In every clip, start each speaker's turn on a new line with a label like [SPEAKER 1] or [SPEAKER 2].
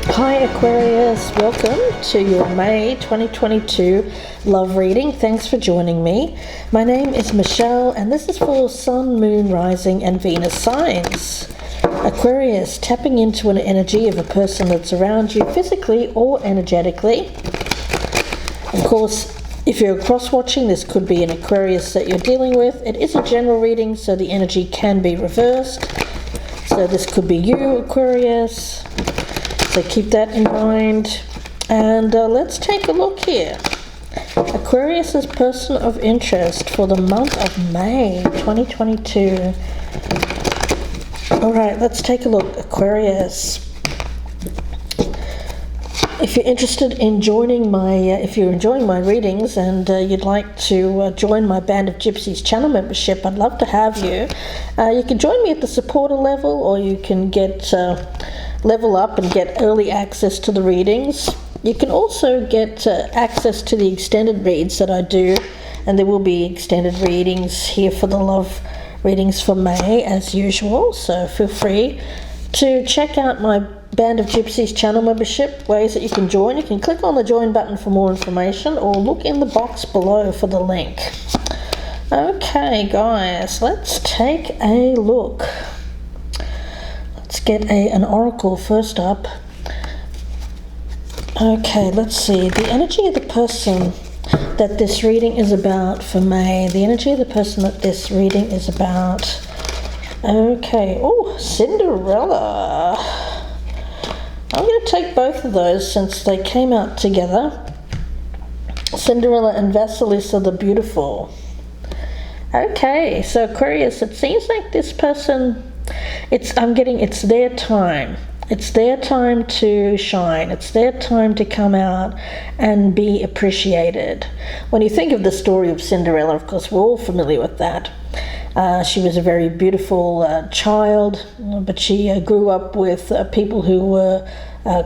[SPEAKER 1] Hi Aquarius, welcome to your May 2022 love reading. Thanks for joining me. My name is Michelle and this is for Sun, Moon, Rising and Venus signs. Aquarius, tapping into an energy of a person that's around you physically or energetically. Of course, if you're cross-watching, this could be an Aquarius that you're dealing with. It is a general reading, so the energy can be reversed. So this could be you, Aquarius. So keep that in mind. And let's take a look here. Aquarius's person of interest for the month of May 2022. All right, let's take a look, Aquarius. If you're interested in joining my, if you're enjoying my readings and you'd like to join my Band of Gypsies channel membership, I'd love to have you. You can join me at the supporter level, or you can get level up and get early access to the readings. You can also get access to the extended reads that I do, and there will be extended readings here for the love readings for May as usual, so feel free to check out my Band of Gypsies channel membership. Ways that you can join: you can click on the join button for more information, or look in the box below for the link. Okay guys, let's take a look. Let's get an oracle first up. Okay, let's see the energy of the person that this reading is about for May. The energy of the person that this reading is about. Okay, oh, Cinderella. I'm going to take both of those since they came out together. Cinderella and Vasilisa the Beautiful. Okay, so Aquarius, it seems like this person, it's their time. It's their time to shine. It's their time to come out and be appreciated. When you think of the story of Cinderella, of course, we're all familiar with that. She was a very beautiful child, but she grew up with people who were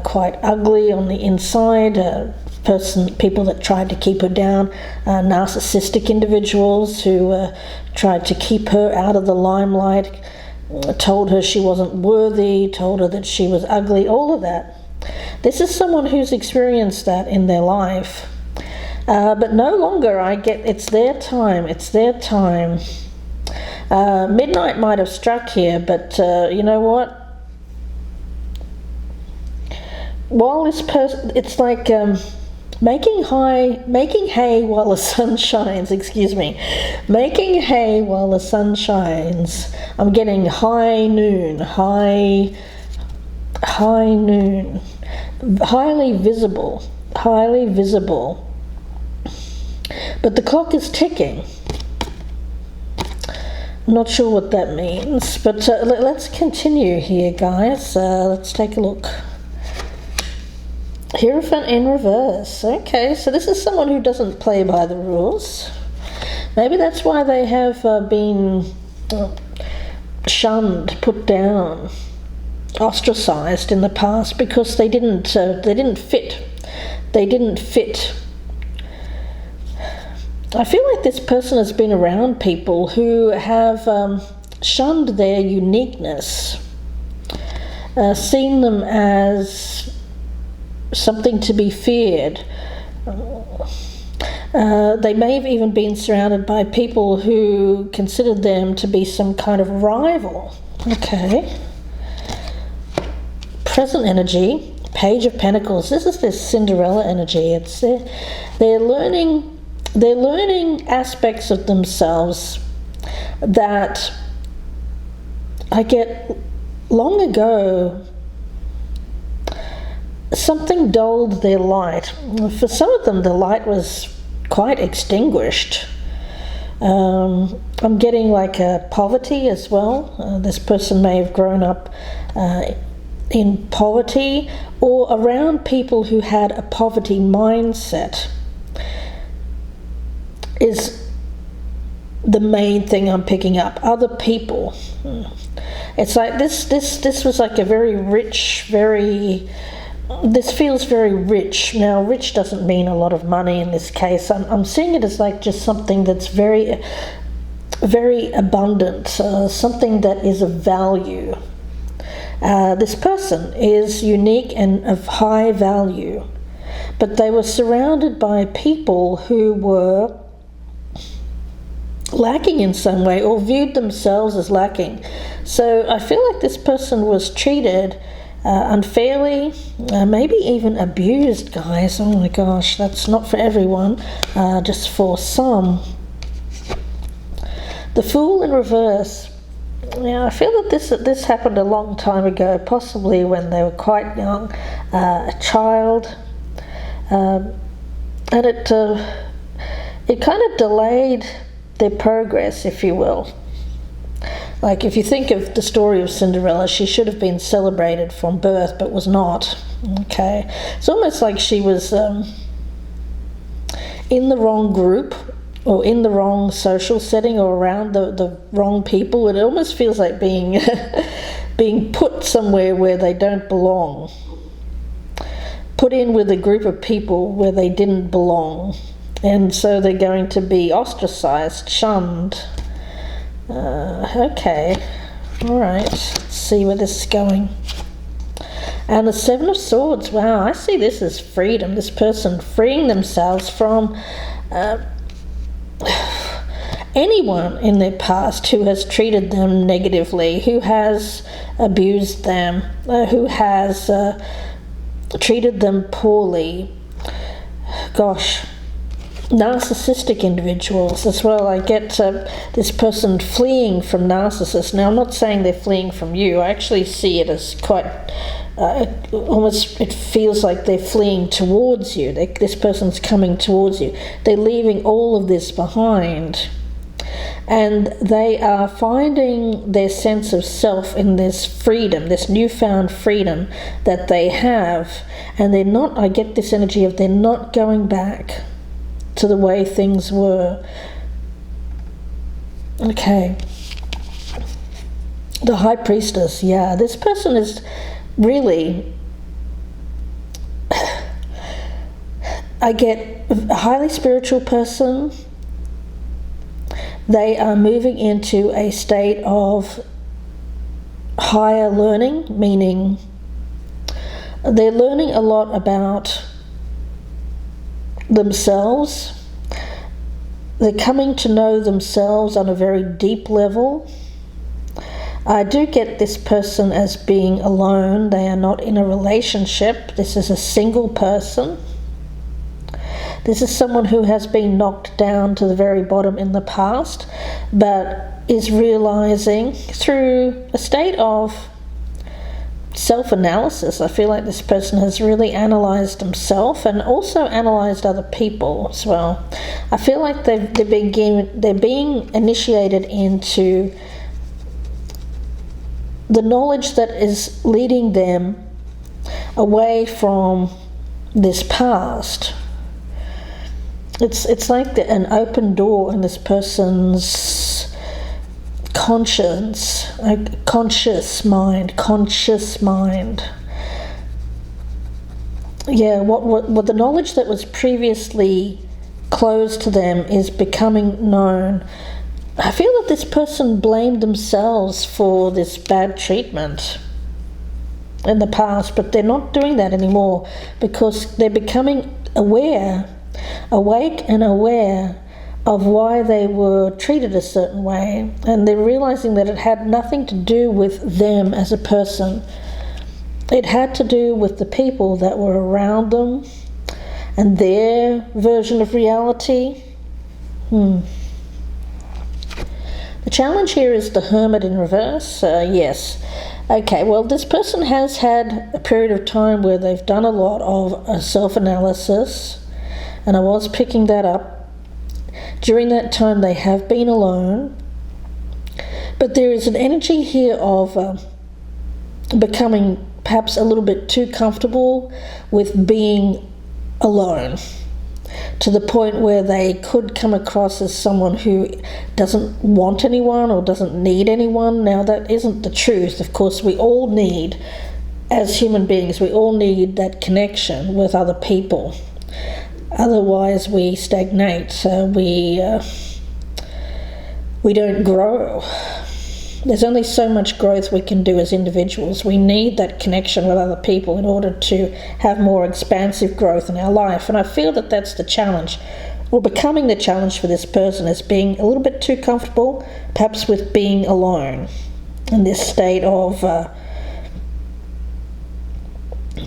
[SPEAKER 1] quite ugly on the inside, people that tried to keep her down, narcissistic individuals who tried to keep her out of the limelight, told her she wasn't worthy, told her that she was ugly, all of that. This is someone who's experienced that in their life. But no longer, it's their time, it's their time. Midnight might have struck here, but you know what? While this person, it's like making hay while the sun shines. Excuse me, making hay while the sun shines. I'm getting high noon, highly visible. But the clock is ticking. I'm not sure what that means, but let's continue here, guys. Let's take a look. Hierophant in reverse. Okay, so this is someone who doesn't play by the rules. Maybe that's why they have been shunned, put down, ostracized in the past, because they didn't fit. They didn't fit. I feel like this person has been around people who have shunned their uniqueness, seen them as something to be feared. They may have even been surrounded by people who considered them to be some kind of rival. Okay. Present energy, Page of Pentacles. This is this Cinderella energy. It's they're learning aspects of themselves that I get long ago. Something dulled their light. For some of them, the light was quite extinguished. I'm getting like a poverty as well. This person may have grown up in poverty or around people who had a poverty mindset. Is the main thing I'm picking up. Other people. It's like this was like a very rich, this feels very rich. Now, rich doesn't mean a lot of money in this case. I'm seeing it as like just something that's very, very abundant, something that is of value. This person is unique and of high value, but they were surrounded by people who were lacking in some way or viewed themselves as lacking. So I feel like this person was treated unfairly, maybe even abused, guys. Oh my gosh, that's not for everyone, just for some. The Fool in reverse. Yeah, I feel that this happened a long time ago, possibly when they were quite young, a child, and it kind of delayed their progress, if you will. Like, if you think of the story of Cinderella, she should have been celebrated from birth, but was not. Okay, it's almost like she was in the wrong group, or in the wrong social setting, or around the wrong people. It almost feels like being being put somewhere where they don't belong, put in with a group of people where they didn't belong, and so they're going to be ostracized, shunned. Okay, all right, let's see where this is going. And the Seven of Swords. Wow, I see this as freedom. This person freeing themselves from anyone in their past who has treated them negatively, who has abused them, who has treated them poorly. Gosh, narcissistic individuals as well. I get this person fleeing from narcissists. Now, I'm not saying they're fleeing from you. I actually see it as quite almost, it feels like they're fleeing towards you. This person's coming towards you. They're leaving all of this behind, and they are finding their sense of self in this freedom, this newfound freedom that they have. And they're not, I get this energy of they're not going back to the way things were. Okay, the High Priestess. Yeah, this person is really, I get a highly spiritual person. They are moving into a state of higher learning, meaning they're learning a lot about themselves. They're coming to know themselves on a very deep level. I do get this person as being alone. They are not in a relationship. This is a single person. This is someone who has been knocked down to the very bottom in the past, but is realizing through a state of self-analysis. I feel like this person has really analyzed himself and also analyzed other people as well. I feel like they're being initiated into the knowledge that is leading them away from this past. It's like an open door in this person's conscience, conscious mind. Yeah, what the knowledge that was previously closed to them is becoming known. I feel that this person blamed themselves for this bad treatment in the past, but they're not doing that anymore because they're becoming awake and aware of why they were treated a certain way, and they're realizing that it had nothing to do with them as a person. It had to do with the people that were around them and their version of reality. The challenge here is the Hermit in reverse. Yes. Okay, well, this person has had a period of time where they've done a lot of self-analysis, and I was picking that up. During that time, they have been alone, but there is an energy here of becoming perhaps a little bit too comfortable with being alone, to the point where they could come across as someone who doesn't want anyone or doesn't need anyone. Now, that isn't the truth. Of course, we all need, as human beings, we all need that connection with other people. Otherwise, we stagnate. We don't grow. There's only so much growth we can do as individuals. We need that connection with other people in order to have more expansive growth in our life. And I feel that that's the challenge, or becoming the challenge for this person, is being a little bit too comfortable, perhaps with being alone in this state of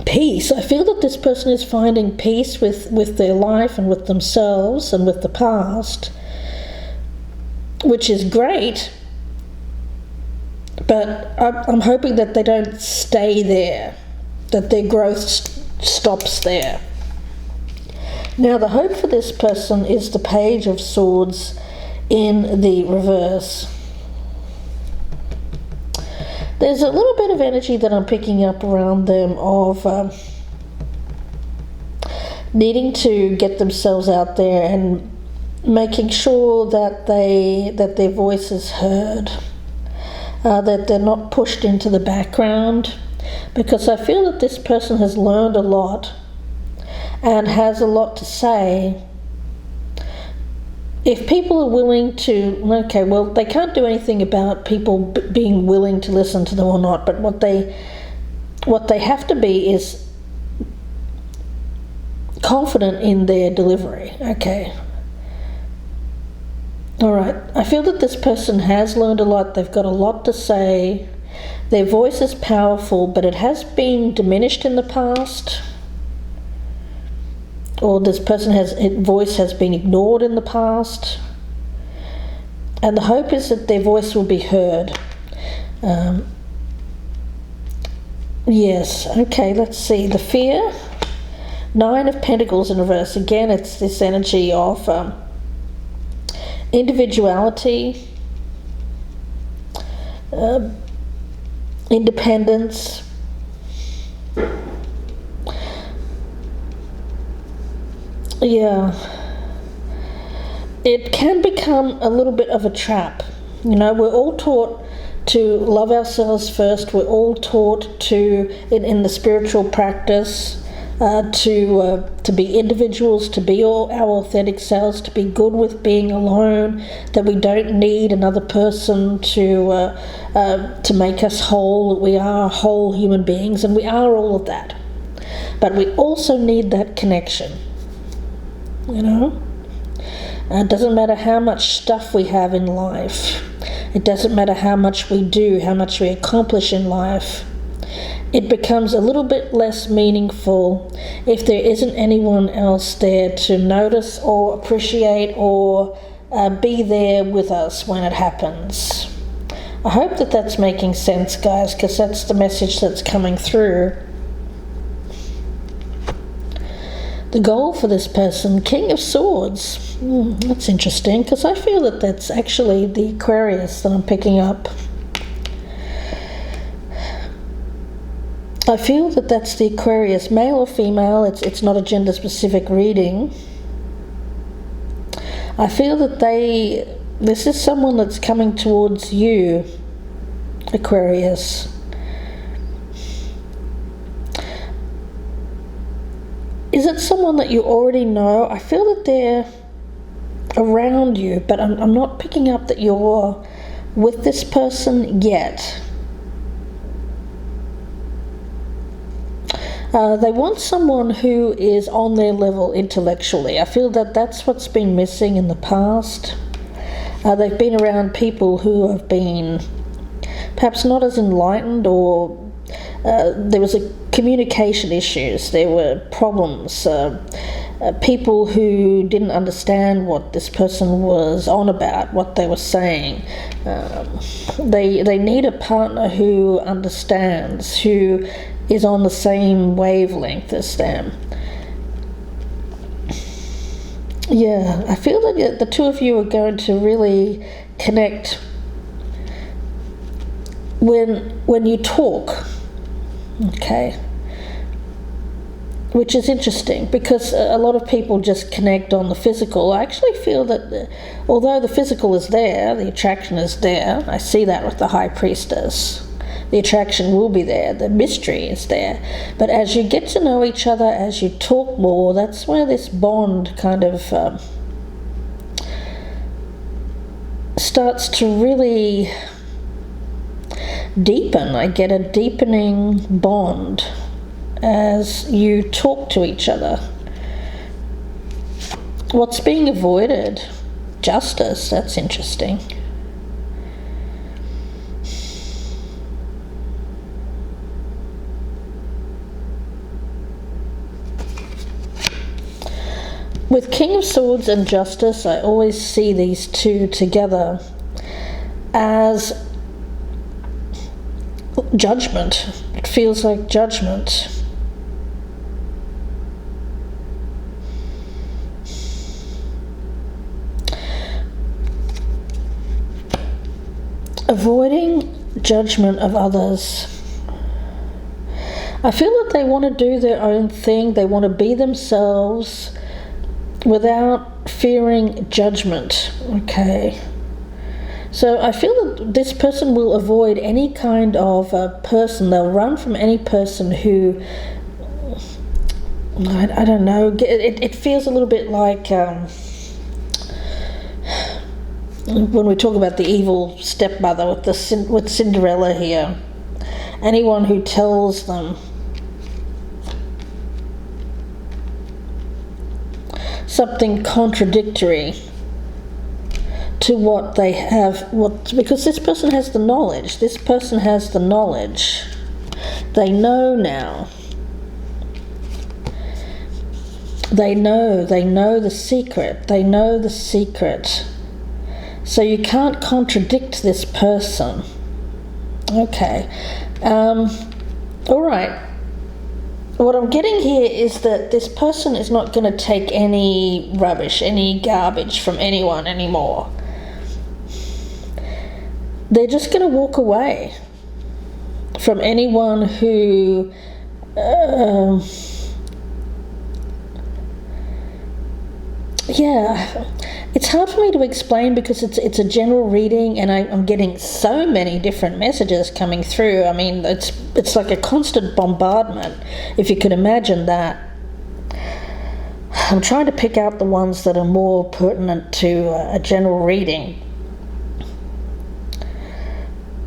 [SPEAKER 1] peace. I feel that this person is finding peace with their life and with themselves and with the past, which is great. But I'm hoping that they don't stay there, that their growth stops there. Now, the hope for this person is the Page of Swords in the reverse. There's a little bit of energy that I'm picking up around them of needing to get themselves out there and making sure that their voice is heard. That they're not pushed into the background, because I feel that this person has learned a lot and has a lot to say. If people are willing to, okay, well, they can't do anything about people being willing to listen to them or not, but what they have to be is confident in their delivery. Okay. All right, I feel that this person has learned a lot. They've got a lot to say. Their voice is powerful, but it has been diminished in the past. Or this person's voice has been ignored in the past. And the hope is that their voice will be heard. Yes, okay, let's see. The fear, 9 of Pentacles in reverse. Again, it's this energy of individuality, independence, it can become a little bit of a trap. You know, we're all taught to love ourselves first. We're all taught to, in the spiritual practice, to be individuals, to be all our authentic selves, to be good with being alone, that we don't need another person to make us whole. We are whole human beings, and we are all of that. But we also need that connection, you know? It doesn't matter how much stuff we have in life. It doesn't matter how much we do, how much we accomplish in life. It becomes a little bit less meaningful if there isn't anyone else there to notice or appreciate or be there with us when it happens. I hope that that's making sense, guys, because that's the message that's coming through. The goal for this person, King of Swords. That's interesting, because I feel that that's actually the Aquarius that I'm picking up. I feel that that's the Aquarius, male or female. It's not a gender-specific reading. I feel that this is someone that's coming towards you, Aquarius. Is it someone that you already know? I feel that they're around you, but I'm not picking up that you're with this person yet. They want someone who is on their level intellectually. I feel that that's what's been missing in the past. They've been around people who have been perhaps not as enlightened, or there was communication issues, there were problems, people who didn't understand what this person was on about, what they were saying. They need a partner who understands, who is on the same wavelength as them. Yeah, I feel that the two of you are going to really connect when you talk, okay? Which is interesting, because a lot of people just connect on the physical. I actually feel that although the physical is there, the attraction is there. I see that with the High Priestess. The attraction will be there, the mystery is there. But as you get to know each other, as you talk more, that's where this bond kind of starts to really deepen. I get a deepening bond as you talk to each other. What's being avoided? Justice. That's interesting. With King of Swords and Justice, I always see these two together as judgment. It feels like judgment. Avoiding judgment of others. I feel that they want to do their own thing. They want to be themselves without fearing judgment. Okay. So I feel that this person will avoid any kind of person. They'll run from any person who, I don't know, it feels a little bit like when we talk about the evil stepmother with Cinderella here. Anyone who tells them something contradictory to what they have, because this person has the knowledge. This person has the knowledge. They know now. They know the secret. They know the secret. So you can't contradict this person. Okay. All right. What I'm getting here is that this person is not going to take any rubbish, any garbage from anyone anymore. They're just going to walk away from anyone who it's hard for me to explain because it's a general reading, and I'm getting so many different messages coming through. I mean, it's like a constant bombardment, if you could imagine that. I'm trying to pick out the ones that are more pertinent to a general reading.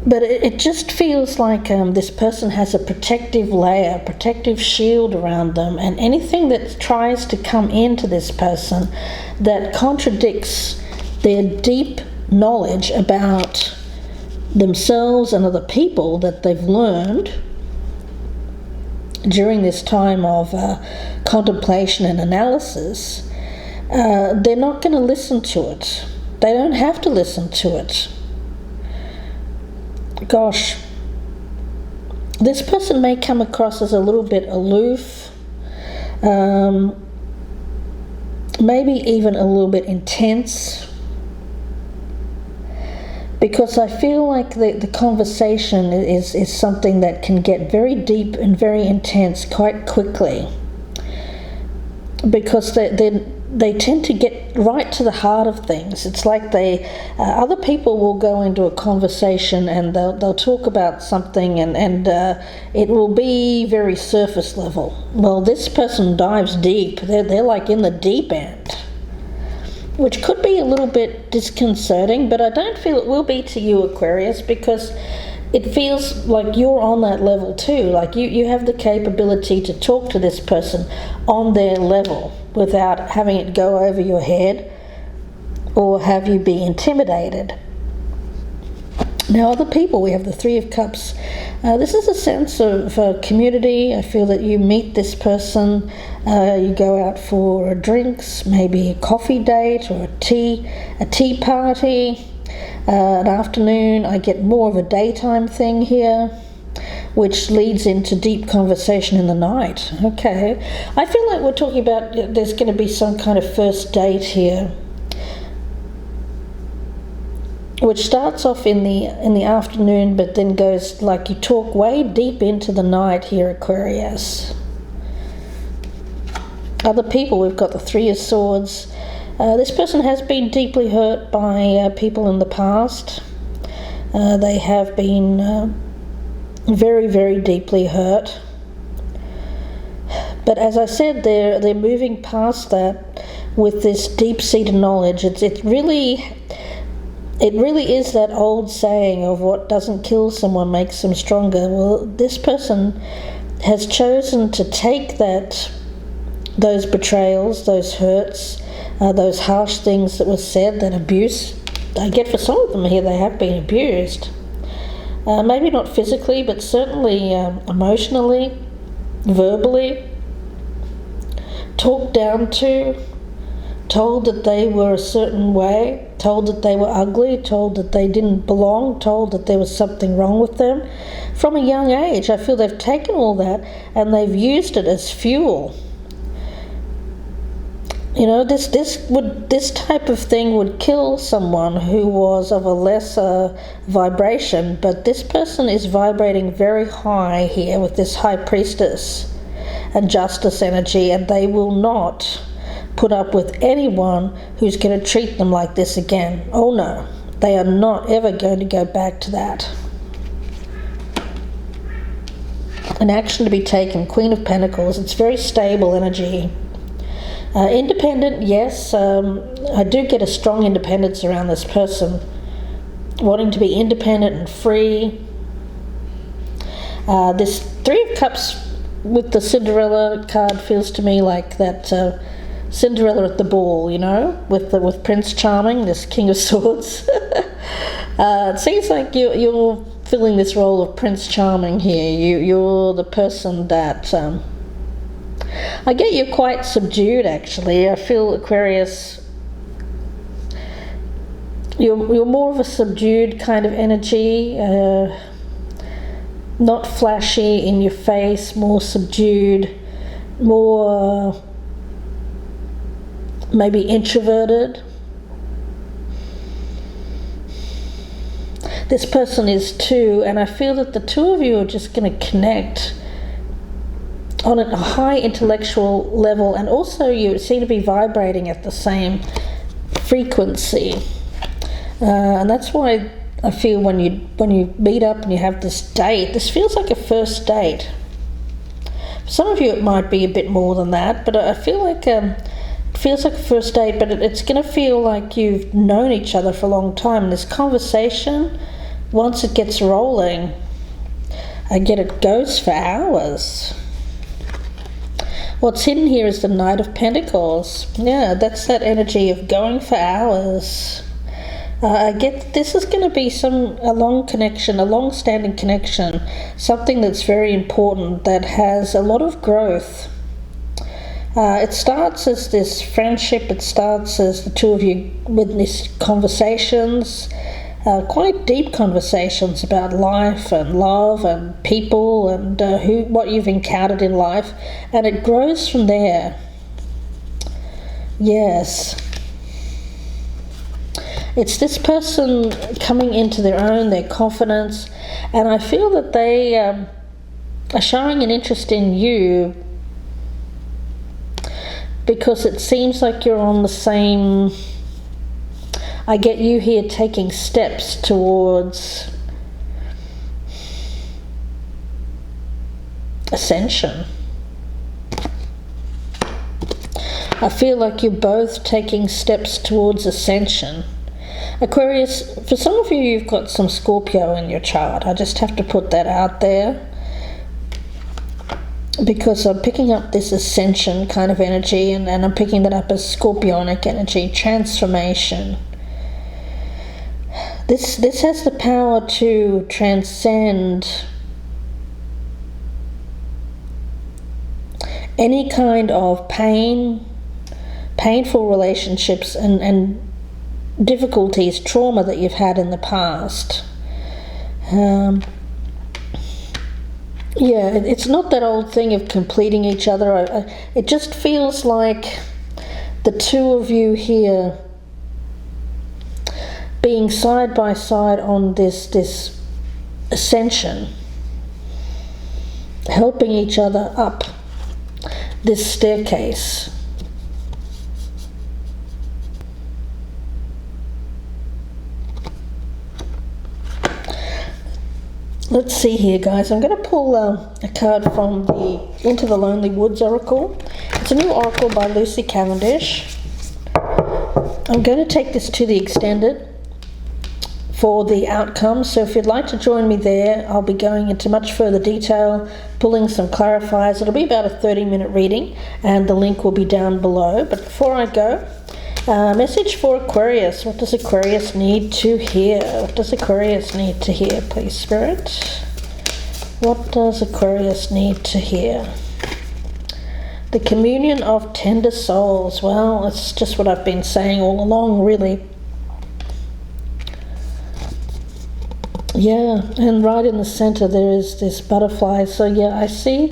[SPEAKER 1] But it just feels like this person has a protective layer, protective shield around them, and anything that tries to come into this person that contradicts their deep knowledge about themselves and other people that they've learned during this time of contemplation and analysis, they're not going to listen to it. They don't have to listen to it. Gosh, this person may come across as a little bit aloof, maybe even a little bit intense, because I feel like the conversation is something that can get very deep and very intense quite quickly, because they tend to get right to the heart of things. It's like other people will go into a conversation and they'll talk about something and it will be very surface level. Well, this person dives deep. They're like in the deep end, which could be a little bit disconcerting, but I don't feel it will be to you, Aquarius, because it feels like you're on that level too. Like you have the capability to talk to this person on their level without having it go over your head or have you be intimidated. Now, other people, we have the Three of Cups. This is a sense of community. I feel that you meet this person, you go out for drinks, maybe a coffee date or a tea party, an afternoon. I get more of a daytime thing here, which leads into deep conversation in the night. Okay, I feel like we're talking about there's going to be some kind of first date here, which starts off in the afternoon, but then goes like you talk way deep into the night here, Aquarius. Other people, we've got the Three of Swords. This person has been deeply hurt by people in the past. They have been very, very deeply hurt. But as I said, they're moving past that with this deep-seated knowledge. It's really, it really is that old saying of what doesn't kill someone makes them stronger. Well, this person has chosen to take those betrayals, those hurts, those harsh things that were said, that abuse. I get for some of them here, they have been abused. Maybe not physically, but certainly emotionally, verbally, talked down to, told that they were a certain way, told that they were ugly, told that they didn't belong, told that there was something wrong with them. From a young age, I feel they've taken all that and they've used it as fuel. You know, this type of thing would kill someone who was of a lesser vibration, but this person is vibrating very high here with this high priestess and justice energy, and they will not put up with anyone who's going to treat them like this again. Oh no, they are not ever going to go back to that. An action to be taken, Queen of Pentacles. It's very stable energy. Independent, yes. I do get a strong independence around this person, wanting to be independent and free. This Three of Cups with the Cinderella card feels to me like that Cinderella at the ball, you know, with Prince Charming, this King of Swords. It seems like you're filling this role of Prince Charming here. You're the person that I get you're quite subdued, actually. I feel, Aquarius, you're more of a subdued kind of energy, not flashy in your face, more subdued, more maybe introverted. This person is too, and I feel that the two of you are just going to connect on a high intellectual level, and also you seem to be vibrating at the same frequency, and that's why I feel when you meet up and you have this date, this feels like a first date. For some of you it might be a bit more than that, but I feel like it feels like a first date, but it's going to feel like you've known each other for a long time, and this conversation, once it gets rolling, I get it goes for hours. What's hidden here is the Knight of Pentacles. Yeah, that's that energy of going for hours. I get this is going to be a long connection, a long-standing connection, something that's very important, that has a lot of growth. It starts as this friendship, it starts as the two of you with these conversations, quite deep conversations about life and love and people and what you've encountered in life, and it grows from there. Yes. It's this person coming into their own, their confidence, and I feel that they are showing an interest in you because it seems like you're on the same... I get you here taking steps towards ascension. I feel like you're both taking steps towards ascension. Aquarius, for some of you, you've got some Scorpio in your chart. I just have to put that out there, because I'm picking up this ascension kind of energy, and I'm picking that up as scorpionic energy, transformation. This has the power to transcend any kind of painful relationships and difficulties, trauma that you've had in the past. Yeah, it's not that old thing of completing each other. It just feels like the two of you here being side by side on this ascension, helping each other up this staircase. Let's see here, guys. I'm going to pull a card from the Into the Lonely Woods Oracle. It's a new oracle by Lucy Cavendish. I'm going to take this to the extended. for the outcome. So if you'd like to join me there, I'll be going into much further detail, pulling some clarifiers. It'll be about a 30-minute reading, and the link will be down below. But before I go, message for Aquarius. What does Aquarius need to hear? What does Aquarius need to hear, please, Spirit? What does Aquarius need to hear? The communion of tender souls. Well, it's just what I've been saying all along, really. Yeah, and right in the center there is this butterfly. So yeah, I see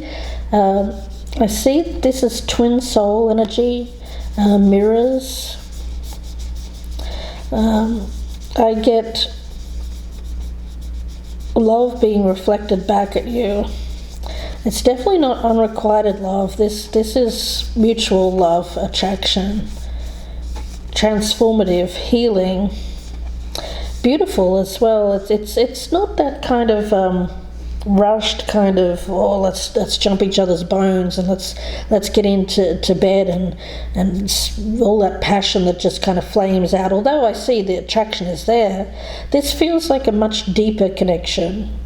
[SPEAKER 1] this is twin soul energy, mirrors. I get love being reflected back at you. It's definitely not unrequited love. This is mutual love, attraction, transformative, healing, beautiful as well. It's not that kind of rushed kind of, oh, let's jump each other's bones and let's get into bed and all that passion that just kind of flames out. Although I see the attraction is there, this feels like a much deeper connection,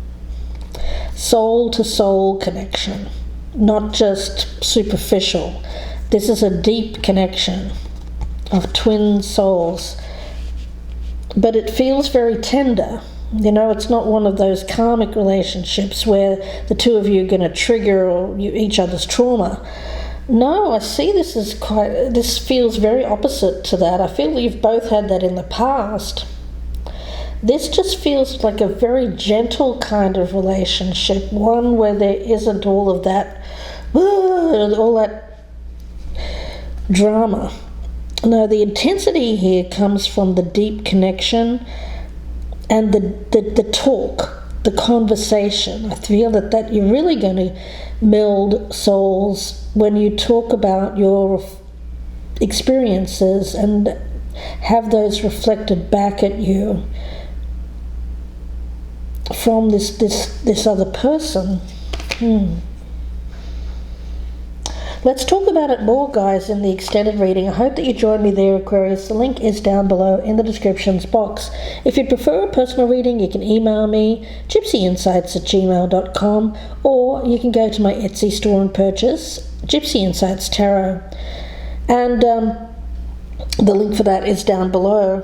[SPEAKER 1] soul to soul connection, not just superficial. This is a deep connection of twin souls, but it feels very tender. You know, it's not one of those karmic relationships where the two of you are going to trigger each other's trauma. No, I see this feels very opposite to that. I feel you've both had that in the past. This just feels like a very gentle kind of relationship, one where there isn't all of that, all that drama. No, the intensity here comes from the deep connection and the talk, the conversation. I feel that you're really going to meld souls when you talk about your experiences and have those reflected back at you from this other person. Let's talk about it more, guys, in the extended reading. I hope that you join me there, Aquarius. The link is down below in the descriptions box. If you'd prefer a personal reading, you can email me, gypsyinsights@gmail.com, or you can go to my Etsy store and purchase Gypsy Insights Tarot. And the link for that is down below.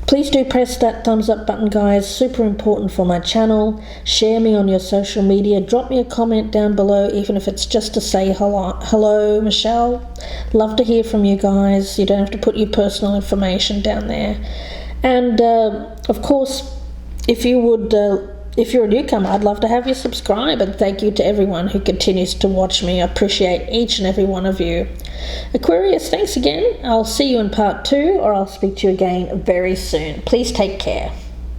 [SPEAKER 1] Please do press that thumbs up button, guys. Super important for my channel. Share me on your social media. Drop me a comment down below, even if it's just to say hello, Michelle. Love to hear from you guys. You don't have to put your personal information down there. And of course, if you're a newcomer, I'd love to have you subscribe, and thank you to everyone who continues to watch me. I appreciate each and every one of you. Aquarius, thanks again. I'll see you in part 2, or I'll speak to you again very soon. Please take care.